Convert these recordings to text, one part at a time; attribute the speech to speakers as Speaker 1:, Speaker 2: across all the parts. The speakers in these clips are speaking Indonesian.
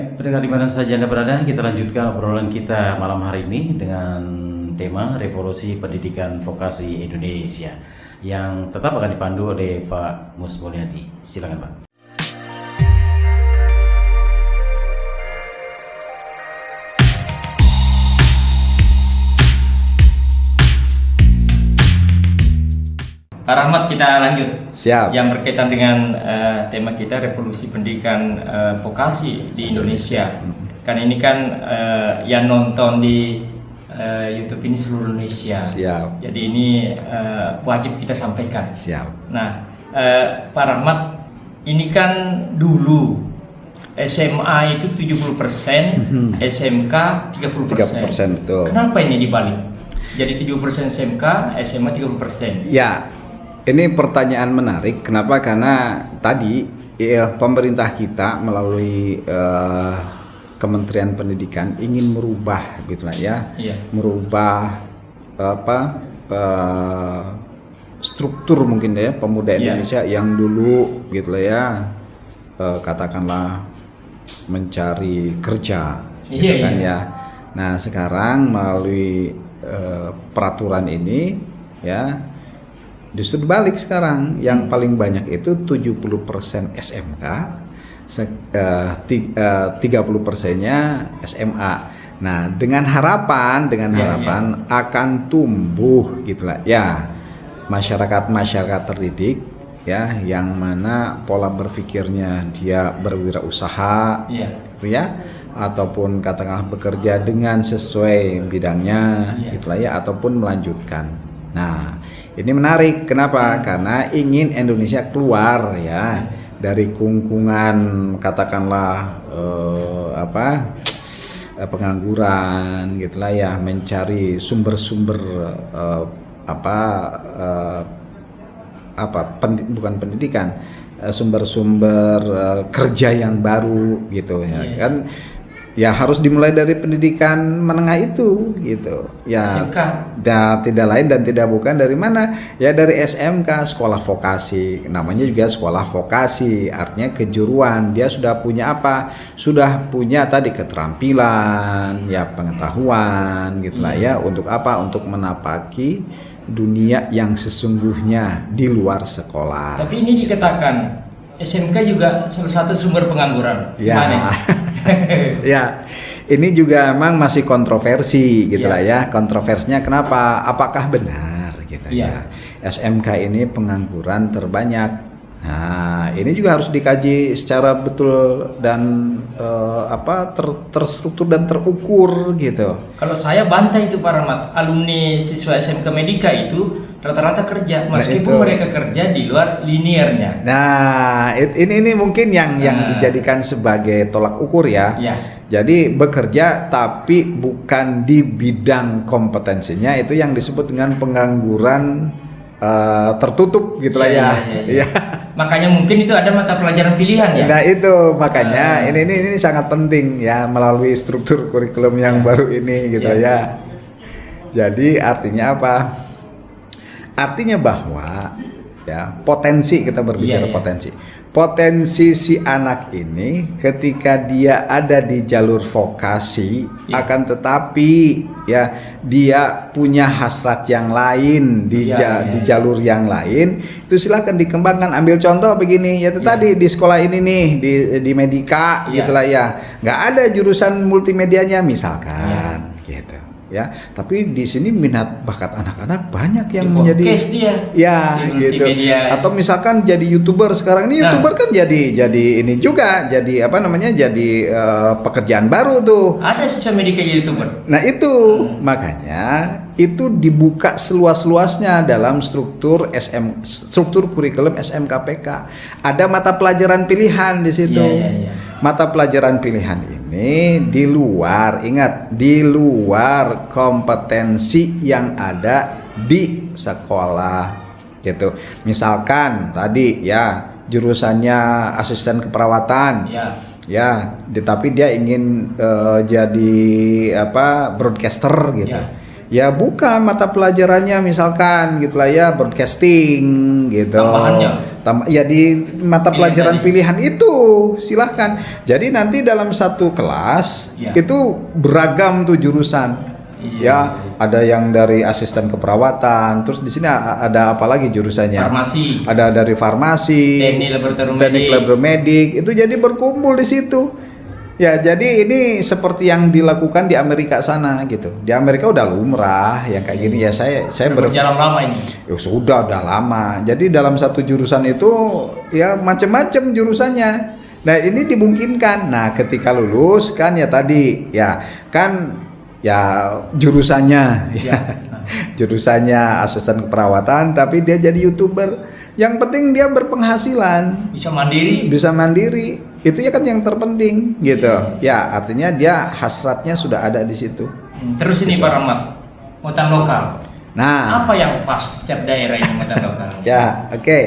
Speaker 1: Baik, pendengar di mana saja Anda berada, kita lanjutkan obrolan kita malam hari ini dengan tema Revolusi Pendidikan Vokasi Indonesia yang tetap akan dipandu oleh Pak Mus Mulyadi. Silakan Pak.
Speaker 2: Pak Rahmat, kita lanjut.
Speaker 3: Siap.
Speaker 2: Yang berkaitan dengan tema kita revolusi pendidikan vokasi di Indonesia. Kan ini kan yang nonton di YouTube ini seluruh Indonesia.
Speaker 3: Siap.
Speaker 2: Jadi ini wajib kita sampaikan.
Speaker 3: Siap.
Speaker 2: Nah, Pak Rahmat, ini kan dulu SMA itu 70%, SMK 30%.
Speaker 3: 30% betul.
Speaker 2: Kenapa ini dibalik? Jadi 70% SMK, SMA 30%.
Speaker 3: Ya, ini pertanyaan menarik. Kenapa? Karena tadi pemerintah kita melalui Kementerian Pendidikan ingin merubah, gitulah ya, merubah struktur mungkin ya pemuda Indonesia yang dulu, gitulah ya, katakanlah mencari kerja, gitu kan ya. Nah sekarang melalui peraturan ini ya justru dibalik sekarang, yang paling banyak itu 70% SMK, 30%-nya SMA. Nah, dengan harapan akan tumbuh gitulah ya masyarakat terdidik ya, yang mana pola berpikirnya dia berwirausaha gitu ya, ataupun katakanlah bekerja dengan sesuai bidangnya gitulah ya, ataupun melanjutkan. Nah, ini menarik. Kenapa? Karena ingin Indonesia keluar ya dari kungkungan katakanlah pengangguran gitulah ya, mencari sumber-sumber bukan pendidikan, sumber-sumber kerja yang baru gitu ya kan. Ya harus dimulai dari pendidikan menengah itu gitu ya. Tidak lain dan tidak bukan dari mana ya, dari SMK, sekolah vokasi. Namanya juga sekolah vokasi, artinya kejuruan. Dia sudah punya apa? Sudah punya tadi keterampilan ya, pengetahuan gitulah ya, untuk apa? Untuk menapaki dunia yang sesungguhnya di luar sekolah.
Speaker 2: Tapi ini dikatakan SMK juga salah satu sumber pengangguran.
Speaker 3: Ya. Ya, ini juga memang masih kontroversi gitulah ya. Kontroversinya kenapa? Apakah benar gitu ya? SMK ini pengangguran terbanyak. Nah, ini juga harus dikaji secara betul dan terstruktur dan terukur gitu.
Speaker 2: Kalau saya bantai itu Pak Rahmat, alumni siswa SMK Medika itu rata-rata kerja, meskipun mereka kerja di luar liniernya.
Speaker 3: Nah, ini mungkin yang dijadikan sebagai tolak ukur ya. Jadi bekerja tapi bukan di bidang kompetensinya, itu yang disebut dengan pengangguran tertutup gitulah ya.
Speaker 2: Makanya mungkin itu ada mata pelajaran pilihan ya.
Speaker 3: Nah itu makanya ini sangat penting ya, melalui struktur kurikulum yang baru ini gitu ya. Jadi artinya apa? Artinya bahwa ya potensi, kita berbicara potensi si anak ini ketika dia ada di jalur vokasi, akan tetapi ya dia punya hasrat yang lain di jalur yang lain, itu silakan dikembangkan. Ambil contoh begini ya, tadi di sekolah ini nih di Medika gitulah ya, nggak ada jurusan multimedianya misalkan gitu ya, tapi di sini minat bakat anak-anak banyak yang menjadi gitu, atau misalkan jadi YouTuber. Sekarang ini YouTuber kan jadi ini juga jadi jadi pekerjaan baru tuh, ada
Speaker 2: siswa Medika jadi YouTuber.
Speaker 3: Nah itu makanya itu dibuka seluas-luasnya dalam struktur kurikulum SMKPK. Ada mata pelajaran pilihan di situ. Mata pelajaran pilihan ini di luar kompetensi yang ada di sekolah gitu. Misalkan tadi ya jurusannya asisten keperawatan. Tapi dia ingin jadi broadcaster gitu. Ya buka mata pelajarannya misalkan gitulah ya, broadcasting gitu. Ya di mata
Speaker 2: Pilihan
Speaker 3: pelajaran
Speaker 2: tadi.
Speaker 3: pilihan itu silahkan. Jadi nanti dalam satu kelas
Speaker 2: Ya.
Speaker 3: itu beragam tuh jurusan.
Speaker 2: Iya.
Speaker 3: Ya, ada yang dari asisten keperawatan, terus di sini ada apa lagi jurusannya?
Speaker 2: Farmasi.
Speaker 3: Ada dari farmasi, teknik laboratorium, itu jadi berkumpul di situ. Ya, jadi ini seperti yang dilakukan di Amerika sana gitu. Di Amerika udah lumrah yang kayak gini ya. Saya
Speaker 2: Berjalan lama ini.
Speaker 3: Ya, sudah lama. Jadi dalam satu jurusan itu ya macam-macam jurusannya. Nah, ini dimungkinkan. Nah, ketika lulus kan ya tadi ya kan ya jurusannya ya. Jurusannya asisten keperawatan tapi dia jadi YouTuber. Yang penting dia berpenghasilan, bisa mandiri. Itu ya kan yang terpenting gitu. Ya, artinya dia hasratnya sudah ada di situ.
Speaker 2: Terus ini Pak Rahmat, muatan lokal.
Speaker 3: Nah,
Speaker 2: Apa yang pas tiap daerah ini muatan lokal?
Speaker 3: ya, oke.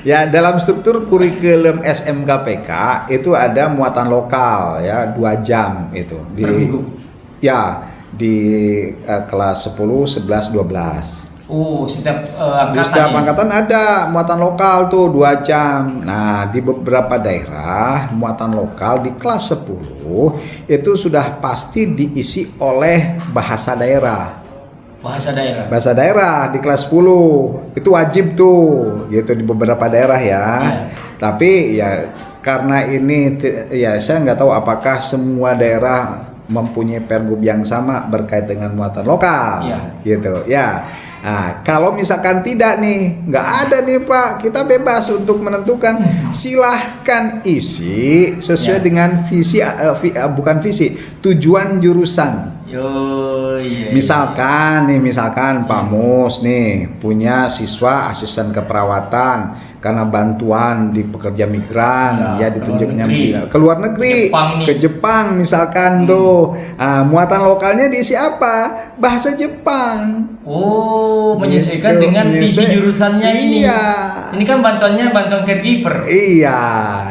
Speaker 3: Ya, dalam struktur kurikulum SMKPK itu ada muatan lokal ya 2 jam itu
Speaker 2: Per minggu?
Speaker 3: Ya, di kelas 10, 11, 12.
Speaker 2: Oh, setiap
Speaker 3: Di
Speaker 2: angkatan
Speaker 3: setiap
Speaker 2: ini?
Speaker 3: angkatan ada muatan lokal tuh 2 jam. Nah, di beberapa daerah muatan lokal di kelas 10 itu sudah pasti diisi oleh bahasa daerah.
Speaker 2: Bahasa daerah.
Speaker 3: Bahasa daerah di kelas 10 itu wajib tuh gitu di beberapa daerah ya. Tapi ya karena ini ya saya nggak tahu apakah semua daerah mempunyai pergub yang sama berkait dengan muatan lokal gitu ya. Nah, kalau misalkan tidak nih, nggak ada nih Pak, kita bebas untuk menentukan. Silahkan isi sesuai dengan visi, bukan visi, tujuan jurusan. Misalkan Pak Mus nih punya siswa asisten keperawatan karena bantuan di pekerja migran ya ditunjuknya ke luar negeri, ke Jepang misalkan tuh. Muatan lokalnya diisi apa? Bahasa Jepang.
Speaker 2: Oh, menyesuaikan dengan visi jurusannya ini.
Speaker 3: Iya.
Speaker 2: Ini kan bantuannya bantuan caregiver.
Speaker 3: Iya.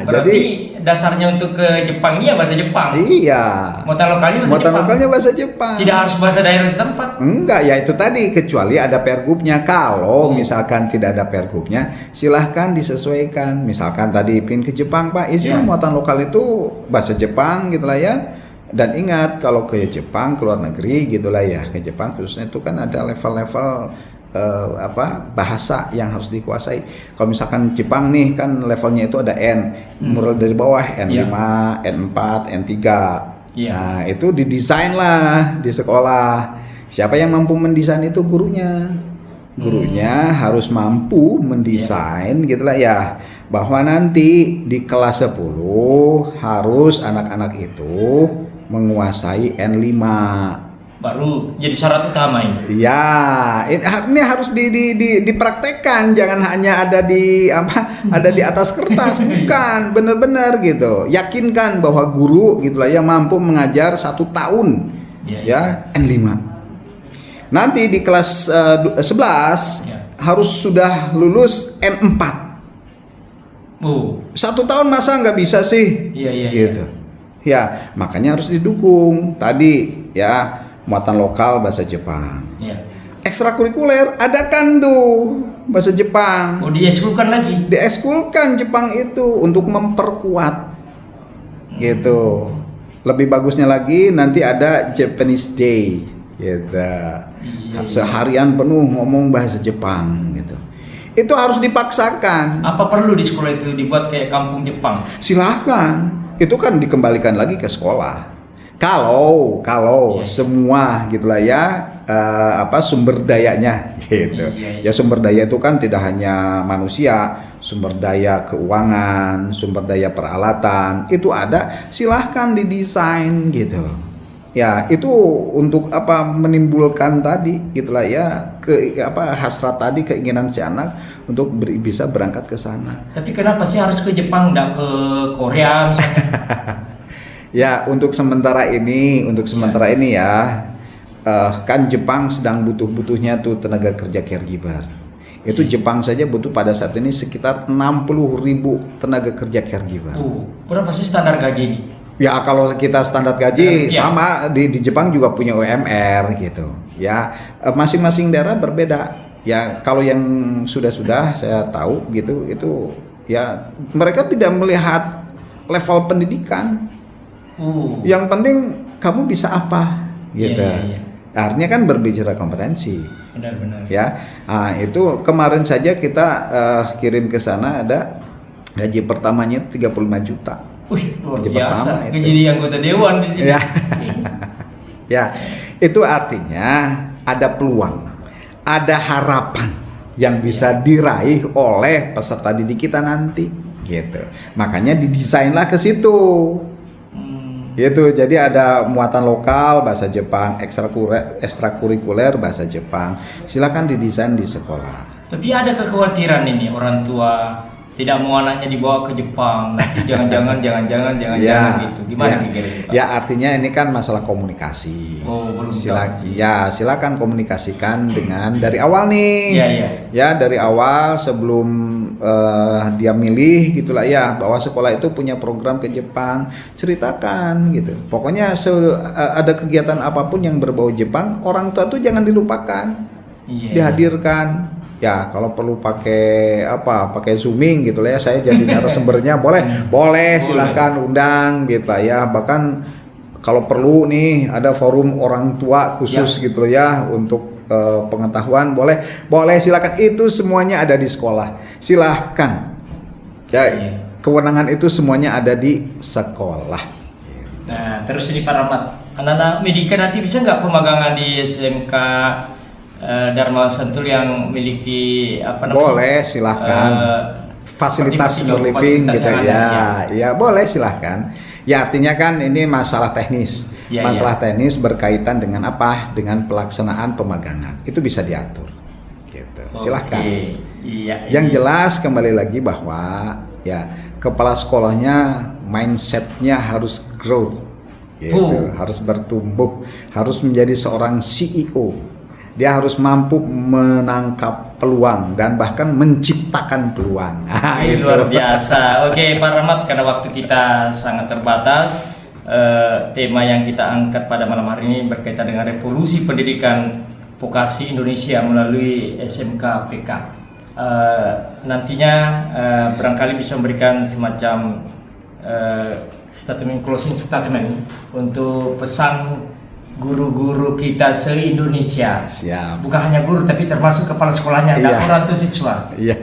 Speaker 2: Berarti
Speaker 3: Jadi
Speaker 2: dasarnya untuk ke Jepang ya bahasa Jepang.
Speaker 3: Iya.
Speaker 2: Muatan lokalnya bahasa
Speaker 3: Muatan
Speaker 2: Jepang.
Speaker 3: lokalnya bahasa Jepang.
Speaker 2: Tidak harus bahasa daerah setempat.
Speaker 3: Enggak, ya itu tadi kecuali ada pergubnya. Kalau misalkan tidak ada pergubnya, silahkan disesuaikan. Misalkan tadi pin ke Jepang Pak, isinya muatan lokal itu bahasa Jepang gitulah ya. Dan ingat kalau ke Jepang, ke luar negeri gitulah ya, ke Jepang khususnya itu kan ada level-level bahasa yang harus dikuasai. Kalau misalkan Jepang nih kan levelnya itu ada N, mulai dari bawah N5, N4, N3. Nah, itu didesain lah di sekolah. Siapa yang mampu mendesain itu gurunya. Gurunya harus mampu mendesain gitulah ya, bahwa nanti di kelas 10 harus anak-anak itu menguasai N5.
Speaker 2: Baru jadi syarat utama ini.
Speaker 3: Ya, ini harus dipraktekkan, jangan hanya ada di ada di atas kertas, bukan, benar-benar gitu. Yakinkan bahwa guru gitulah ya mampu mengajar 1 tahun ya N5. Nanti di kelas 11 harus sudah lulus N4. 1 tahun masa nggak bisa sih? Gitu. Ya, makanya harus didukung tadi ya. Muatan lokal bahasa Jepang. Ekstrakurikuler adakan tuh bahasa Jepang.
Speaker 2: Oh, diekskulkan lagi.
Speaker 3: Diekskulkan Jepang itu untuk memperkuat. Gitu. Lebih bagusnya lagi nanti ada Japanese Day gitu. Seharian penuh ngomong bahasa Jepang gitu. Itu harus dipaksakan.
Speaker 2: Apa perlu di sekolah itu dibuat kayak kampung Jepang?
Speaker 3: Silahkan. Itu kan dikembalikan lagi ke sekolah. Kalau semua gitulah ya sumber dayanya gitu. Ya sumber daya itu kan tidak hanya manusia, sumber daya keuangan, sumber daya peralatan itu ada, silahkan didesain gitu. Ya itu untuk menimbulkan tadi gitulah ya hasrat tadi, keinginan si anak untuk bisa berangkat ke sana.
Speaker 2: Tapi kenapa sih harus ke Jepang, nggak ke Korea misalnya?
Speaker 3: Ya untuk sementara ini ya kan Jepang sedang butuh-butuhnya tuh tenaga kerja caregiver. Itu Jepang saja butuh pada saat ini sekitar 60.000 tenaga kerja caregiver.
Speaker 2: Berapa sih standar gaji ini?
Speaker 3: Ya kalau kita standar gaji sama di Jepang juga punya UMR gitu. Ya masing-masing daerah berbeda. ya kalau yang sudah saya tahu gitu itu ya mereka tidak melihat level pendidikan. Yang penting kamu bisa apa gitu.
Speaker 2: Iya.
Speaker 3: Artinya kan berbicara kompetensi.
Speaker 2: Benar-benar.
Speaker 3: Ya, nah, itu kemarin saja kita kirim ke sana ada gaji pertamanya 35 juta.
Speaker 2: Wih, luar
Speaker 3: Gaji
Speaker 2: biasa.
Speaker 3: pertama itu.
Speaker 2: Jadi anggota dewan di sini.
Speaker 3: Ya. Ya, itu artinya ada peluang, ada harapan yang bisa diraih oleh peserta didik kita nanti, gitu. Makanya didesainlah ke situ. Gitu, jadi ada muatan lokal bahasa Jepang, ekstrakurikuler bahasa Jepang. Silakan didesain di sekolah.
Speaker 2: Tapi ada kekhawatiran ini orang tua tidak mau anaknya dibawa ke Jepang, nanti jangan-jangan gitu. Gimana kira-kira Pak?
Speaker 3: Ya artinya ini kan masalah komunikasi.
Speaker 2: Oh, belum
Speaker 3: Silakan komunikasikan dengan dari awal nih. Ya dari awal sebelum dia milih gitulah ya, bahwa sekolah itu punya program ke Jepang, ceritakan gitu. Pokoknya ada kegiatan apapun yang berbau Jepang, orang tua tuh jangan dilupakan. Dihadirkan. Ya kalau perlu pakai zooming gitu lah ya, saya jadi narasumbernya boleh silahkan undang gitu lah ya, bahkan kalau perlu nih ada forum orang tua khusus gitu loh ya untuk pengetahuan boleh silakan, itu semuanya ada di sekolah, silahkan ya. Kewenangan itu semuanya ada di sekolah.
Speaker 2: Nah terus ini Pak Rahmat, anak-anak Medika nanti bisa nggak pemagangan di SMK Dharma Sentul yang memiliki
Speaker 3: boleh silahkan fasilitas senior living gitu ya boleh silahkan ya, artinya kan ini masalah teknis teknis berkaitan dengan apa, dengan pelaksanaan pemagangan itu bisa diatur gitu. Silahkan. Yang jelas kembali lagi bahwa ya kepala sekolahnya mindsetnya harus growth gitu, harus bertumbuh, harus menjadi seorang CEO. Dia harus mampu menangkap peluang dan bahkan menciptakan peluang.
Speaker 2: Ini luar biasa. Oke Pak Rahmat, karena waktu kita sangat terbatas, tema yang kita angkat pada malam hari ini berkaitan dengan revolusi pendidikan vokasi Indonesia melalui SMK PK. Nantinya barangkali bisa memberikan semacam closing statement untuk pesan guru-guru kita se-Indonesia.
Speaker 3: Siap.
Speaker 2: Bukan hanya guru tapi termasuk kepala sekolahnya dan orang tua siswa.
Speaker 3: Iya.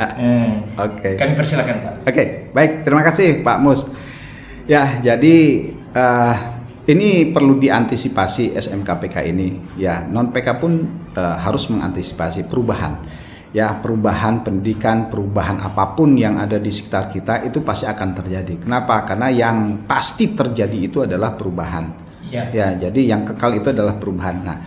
Speaker 3: Oke.
Speaker 2: Kami persilakan Pak.
Speaker 3: Oke, baik, terima kasih Pak Mus. Ya, jadi ini perlu diantisipasi SMK-PK ini. Ya, non-PK pun harus mengantisipasi perubahan. Ya, perubahan pendidikan, perubahan apapun yang ada di sekitar kita itu pasti akan terjadi. Kenapa? Karena yang pasti terjadi itu adalah perubahan. Ya, jadi yang kekal itu adalah perubahan. Nah,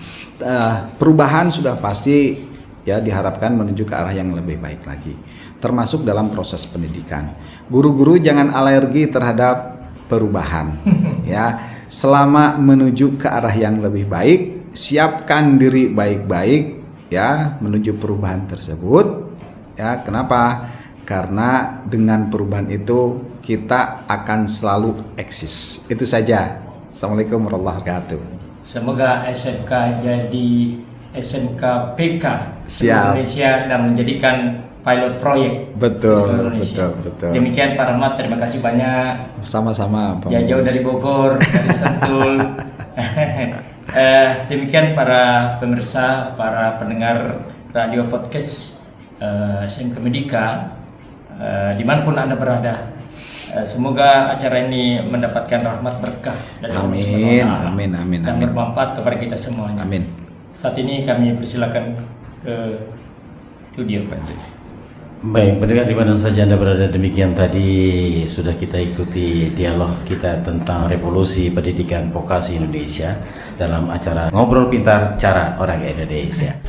Speaker 3: perubahan sudah pasti ya diharapkan menuju ke arah yang lebih baik lagi, termasuk dalam proses pendidikan. Guru-guru jangan alergi terhadap perubahan. Ya, selama menuju ke arah yang lebih baik, siapkan diri baik-baik ya menuju perubahan tersebut. Ya, kenapa? Karena dengan perubahan itu kita akan selalu eksis. Itu saja. Assalamualaikum warahmatullahi wabarakatuh.
Speaker 2: Semoga SMK jadi SMK PK
Speaker 3: Indonesia
Speaker 2: dan menjadikan pilot proyek.
Speaker 3: Betul.
Speaker 2: Demikian Pak Rahmat, terima kasih banyak.
Speaker 3: Sama-sama.
Speaker 2: Jauh dari Bogor, dari Sentul. Demikian para pemirsa, para pendengar radio podcast SMK Medika, dimanapun Anda berada. Semoga acara ini mendapatkan rahmat berkah dari Allah Subhanahu wa Ta'ala dan bermanfaat kepada kita semuanya.
Speaker 3: Amin.
Speaker 2: Saat ini kami persilakan ke studio Pak.
Speaker 1: Baik, pendengar di mana saja Anda berada, demikian tadi sudah kita ikuti dialog kita tentang revolusi pendidikan vokasi Indonesia dalam acara Ngobrol Pintar Cara Orang Indonesia.